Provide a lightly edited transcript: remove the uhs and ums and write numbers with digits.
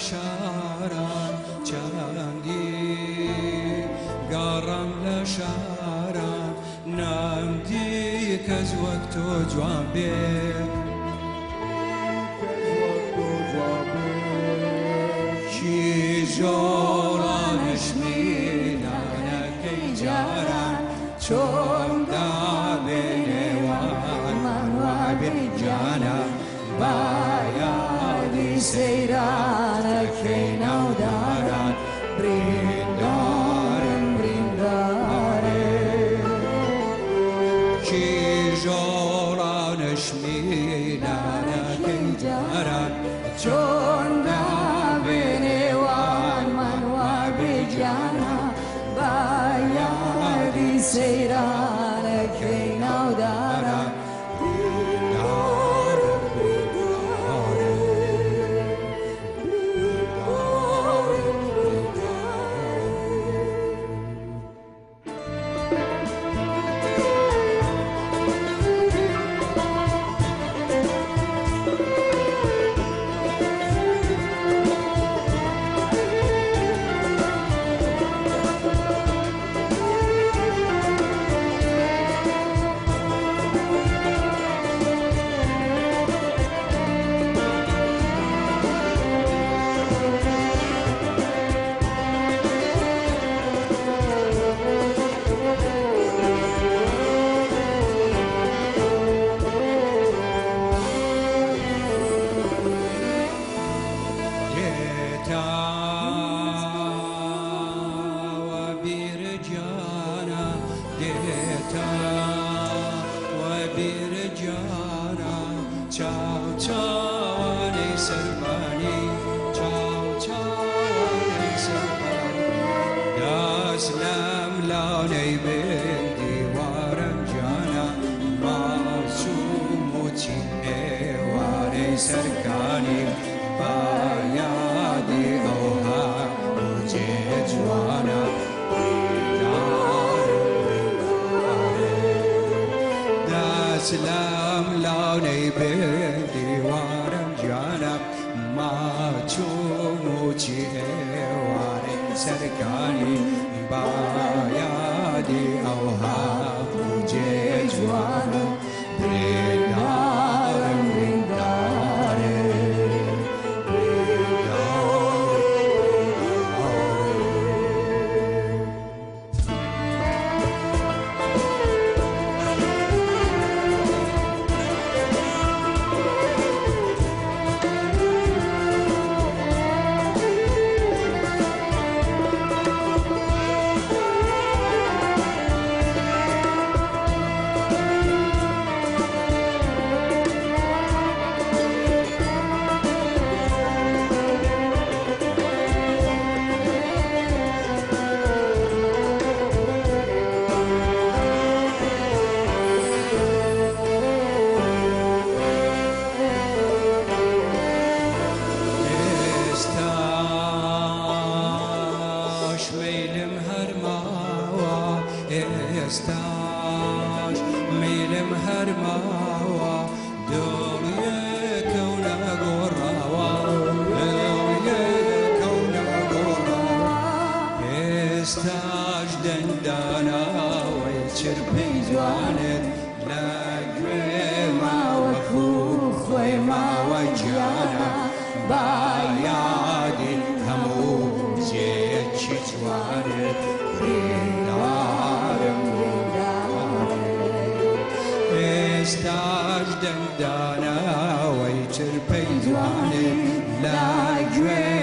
شاران چندی گارم لشاران نامدی کز وقت جوان بید چی جورانش میدانکی جاران چون دابنوان من وابی جانا بایادی سیرانکی نوداران بریندارن بریندارن چی جورانش میدانکی جاران چون دابنوان من وابی جانا بایادی سیرانکی نوداران چاو چاوانی سربانی چاو چاوانی سربانی داس لم لانی بین دیوارم جانا معصوموتی ایوانی سرکانی بایادی اوها موجه جوانا داس لم لانی بین دیوارم جانا معصوموتی ایوانی سرکانی بایادی اوها موجه جوانا بریندارم استاش میلم هر ماوا دنیا کونا گوراوا دنیا کونا گوراوا استاش دندانا ویچر پیجوانت لگوی ما وخوخوی ما وجانا بایادی همو زیت چیتوانت استاج دندانا ويتر بيدواني لا جوي